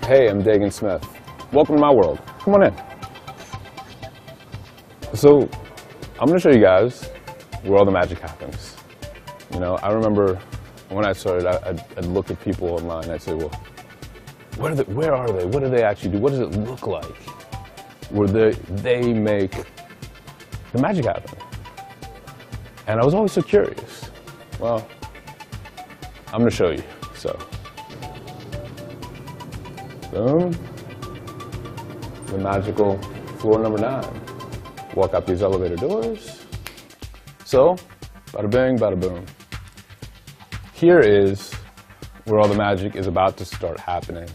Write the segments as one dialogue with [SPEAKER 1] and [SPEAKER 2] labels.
[SPEAKER 1] Hey, I'm Daegan Smith. Welcome to my world. Come on in. So, I'm going to show you guys where all the magic happens. You know, I remember when I started, I'd look at people online and I'd say, well, where are they? What do they actually do? What does it look like where they make the magic happen? And I was always so curious. Well, I'm going to show you. So, boom, the magical floor number 9. Walk out these elevator doors. So, bada bing, bada boom. Here is where all the magic is about to start happening.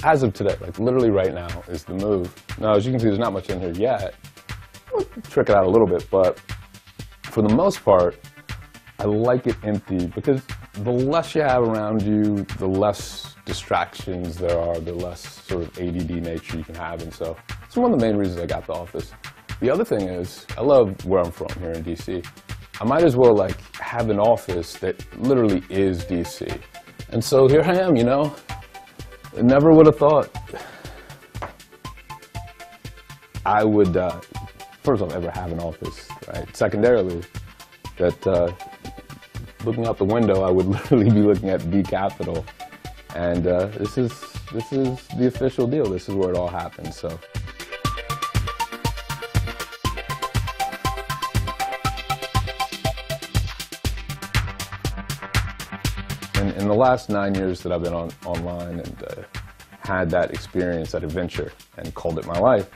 [SPEAKER 1] As of today, like literally right now, is the move. Now, as you can see, there's not much in here yet. We'll trick it out a little bit, but for the most part, I like it empty because the less you have around you, the less distractions there are, the less sort of ADD nature you can have. And so it's one of the main reasons I got the office. The other thing is, I love where I'm from here in DC. I might as well like have an office that literally is DC. And so here I am, you know. I never would have thought I would, first of all, ever have an office, right? Secondarily, that looking out the window, I would literally be looking at the Capitol. And this is the official deal. This is where it all happens. So. In the last 9 years that I've been online and had that experience, that adventure, and called it my life,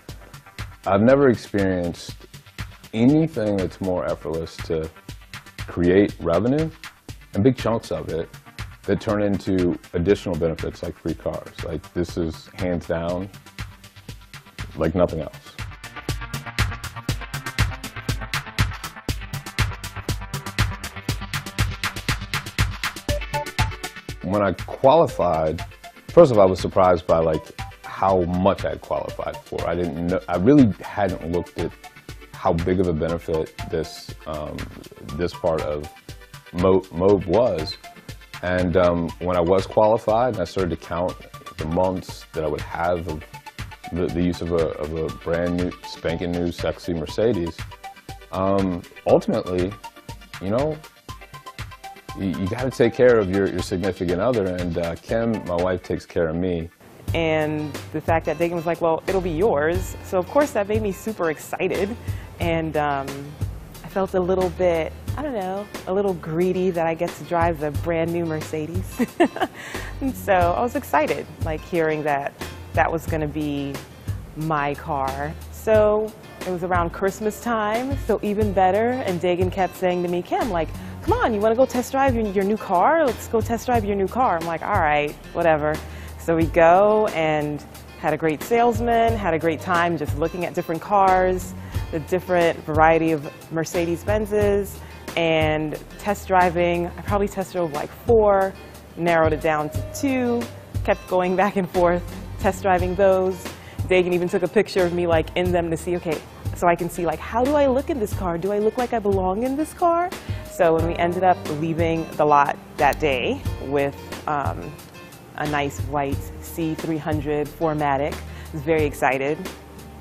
[SPEAKER 1] I've never experienced anything that's more effortless to create revenue and big chunks of it that turn into additional benefits like free cars. Like this is hands down like nothing else. When I qualified, first of all, I was surprised by like how much I had qualified for. I didn't know, I really hadn't looked at how big of a benefit this this part of MOBE was. And when I was qualified, and I started to count the months that I would have of the use of a brand new, spanking new, sexy Mercedes, ultimately, you know, you got to take care of your significant other, and Kim, my wife, takes care of me.
[SPEAKER 2] And the fact that Daegan was like, well, it'll be yours. So of course that made me super excited. And I felt a little bit, I don't know, a little greedy that I get to drive the brand new Mercedes. And so I was excited, like hearing that that was going to be my car. So it was around Christmas time, so even better. And Daegan kept saying to me, Kim, like, come on, you want to go test drive your new car? Let's go test drive your new car. I'm like, all right, whatever. So we go and had a great salesman, had a great time just looking at different cars, the different variety of Mercedes Benzes, and test driving. I probably test drove like 4, narrowed it down to 2, kept going back and forth, test driving those. Daegan even took a picture of me like in them to see, okay, so I can see like, how do I look in this car? Do I look like I belong in this car? So when we ended up leaving the lot that day with a nice white C300 4MATIC, I was very excited.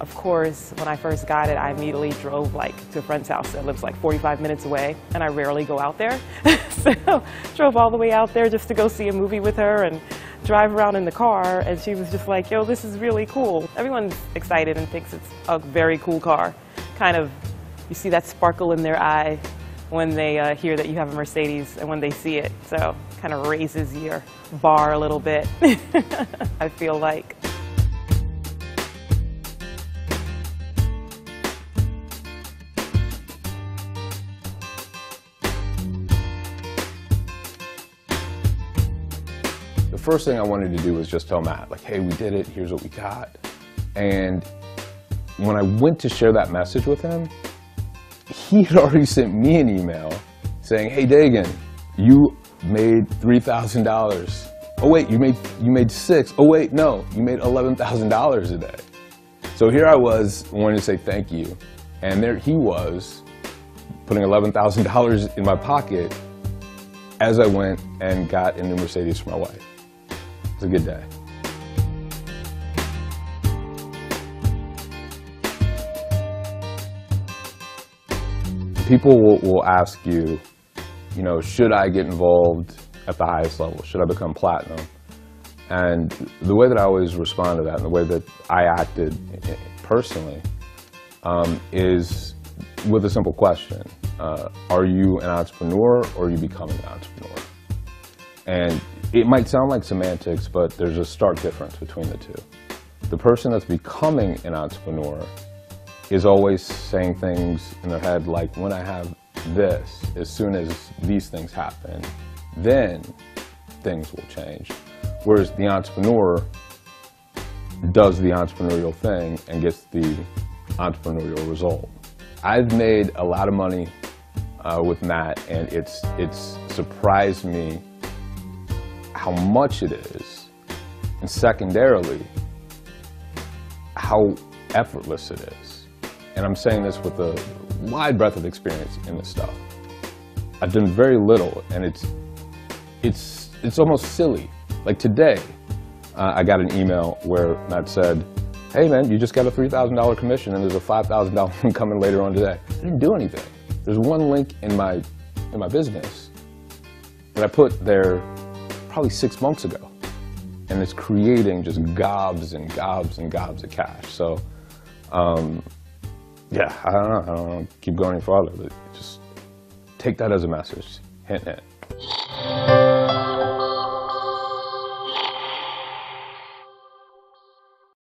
[SPEAKER 2] Of course, when I first got it, I immediately drove like to a friend's house that lives like 45 minutes away, and I rarely go out there. So drove all the way out there just to go see a movie with her and drive around in the car, and she was just like, yo, this is really cool. Everyone's excited and thinks it's a very cool car. Kind of, you see that sparkle in their eye when they hear that you have a Mercedes and when they see it. So kind of raises your bar a little bit, I feel like.
[SPEAKER 1] The first thing I wanted to do was just tell Matt, like, hey, we did it, here's what we got. And when I went to share that message with him, he had already sent me an email saying, hey, Daegan, you made $3,000. Oh wait, you made 6. Oh wait, no, you made $11,000 a day. So here I was wanting to say thank you, and there he was putting $11,000 in my pocket as I went and got a new Mercedes for my wife. It was a good day. people will ask you, you know, should I get involved at the highest level? Should I become platinum? And the way that I always respond to that, and the way that I acted personally, is with a simple question. Are you an entrepreneur, or are you becoming an entrepreneur? And it might sound like semantics, but there's a stark difference between the two. The person that's becoming an entrepreneur is always saying things in their head like, when I have this, as soon as these things happen, then things will change. Whereas the entrepreneur does the entrepreneurial thing and gets the entrepreneurial result. I've made a lot of money with Matt, and it's surprised me how much it is, and secondarily, how effortless it is. And I'm saying this with a wide breadth of experience in this stuff. I've done very little, and it's almost silly. Like today, I got an email where Matt said, hey man, you just got a $3,000 commission and there's a $5,000 one coming later on today. I didn't do anything. There's one link in my business that I put there probably 6 months ago, and it's creating just gobs and gobs and gobs of cash. So, yeah, I don't know, keep going any farther, but just take that as a message. Hint it.